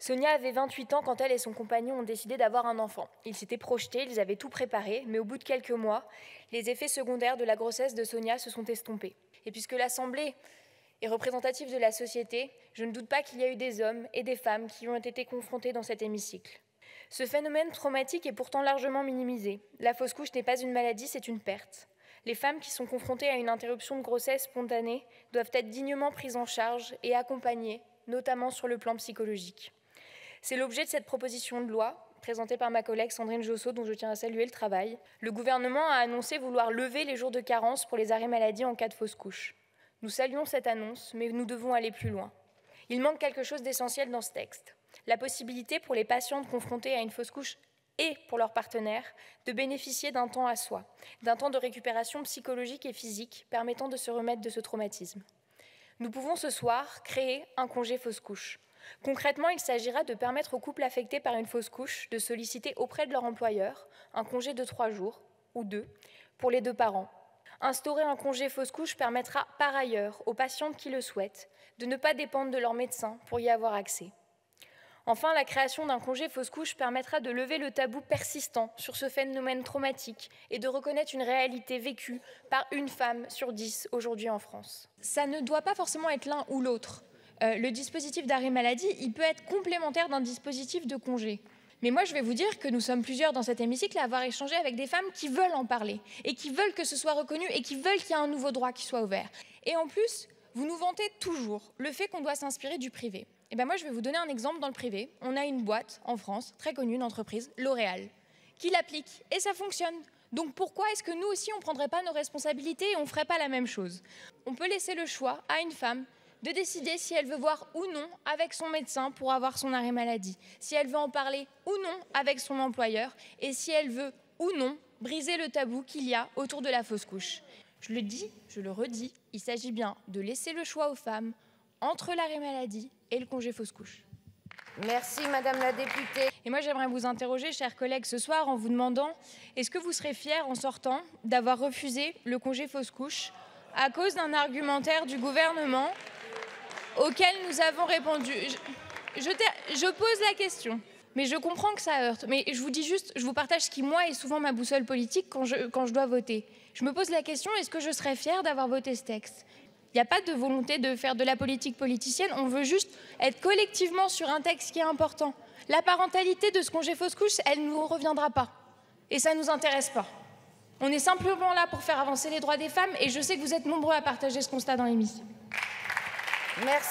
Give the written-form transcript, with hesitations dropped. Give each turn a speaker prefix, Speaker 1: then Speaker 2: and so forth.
Speaker 1: Sonia avait 28 ans quand elle et son compagnon ont décidé d'avoir un enfant. Ils s'étaient projetés, ils avaient tout préparé, mais au bout de quelques mois, les effets secondaires de la grossesse de Sonia se sont estompés. Et puisque l'Assemblée est représentative de la société, je ne doute pas qu'il y a eu des hommes et des femmes qui ont été confrontés dans cet hémicycle. Ce phénomène traumatique est pourtant largement minimisé. La fausse couche n'est pas une maladie, c'est une perte. Les femmes qui sont confrontées à une interruption de grossesse spontanée doivent être dignement prises en charge et accompagnées, notamment sur le plan psychologique. C'est l'objet de cette proposition de loi, présentée par ma collègue Sandrine Josso, dont je tiens à saluer le travail. Le gouvernement a annoncé vouloir lever les jours de carence pour les arrêts maladie en cas de fausse couche. Nous saluons cette annonce, mais nous devons aller plus loin. Il manque quelque chose d'essentiel dans ce texte. La possibilité pour les patientes confrontées à une fausse couche et pour leurs partenaires de bénéficier d'un temps à soi, d'un temps de récupération psychologique et physique permettant de se remettre de ce traumatisme. Nous pouvons ce soir créer un congé fausse couche. Concrètement, il s'agira de permettre aux couples affectés par une fausse couche de solliciter auprès de leur employeur un congé de 3 jours ou 2 pour les 2 parents. Instaurer un congé fausse couche permettra par ailleurs aux patientes qui le souhaitent de ne pas dépendre de leur médecin pour y avoir accès. Enfin, la création d'un congé fausse couche permettra de lever le tabou persistant sur ce phénomène traumatique et de reconnaître une réalité vécue par une femme sur 10 aujourd'hui en France. Ça ne doit pas forcément être l'un ou l'autre. Le dispositif d'arrêt maladie, il peut être complémentaire d'un dispositif de congé. Mais moi, je vais vous dire que nous sommes plusieurs dans cet hémicycle à avoir échangé avec des femmes qui veulent en parler et qui veulent que ce soit reconnu et qui veulent qu'il y ait un nouveau droit qui soit ouvert. Et en plus, vous nous vantez toujours le fait qu'on doit s'inspirer du privé. Et bien moi, je vais vous donner un exemple dans le privé. On a une boîte en France, très connue, une entreprise, L'Oréal, qui l'applique et ça fonctionne. Donc pourquoi est-ce que nous aussi, on ne prendrait pas nos responsabilités et on ne ferait pas la même chose? On peut laisser le choix à une femme de décider si elle veut voir ou non avec son médecin pour avoir son arrêt maladie, si elle veut en parler ou non avec son employeur et si elle veut ou non briser le tabou qu'il y a autour de la fausse couche. Je le dis, je le redis, il s'agit bien de laisser le choix aux femmes entre l'arrêt maladie et le congé fausse couche.
Speaker 2: Merci Madame la députée.
Speaker 1: Et moi j'aimerais vous interroger, chers collègues, ce soir en vous demandant, est-ce que vous serez fiers en sortant d'avoir refusé le congé fausse couche à cause d'un argumentaire du gouvernement auquel nous avons répondu? Je pose la question, mais je comprends que ça heurte. Mais je vous dis juste, je vous partage ce qui, moi, est souvent ma boussole politique quand je dois voter. Je me pose la question, est-ce que je serais fière d'avoir voté ce texte? Il n'y a pas de volonté de faire de la politique politicienne, on veut juste être collectivement sur un texte qui est important. La parentalité de ce congé fausse couche, elle ne nous reviendra pas. Et ça ne nous intéresse pas. On est simplement là pour faire avancer les droits des femmes et je sais que vous êtes nombreux à partager ce constat dans l'hémicycle.
Speaker 2: Merci.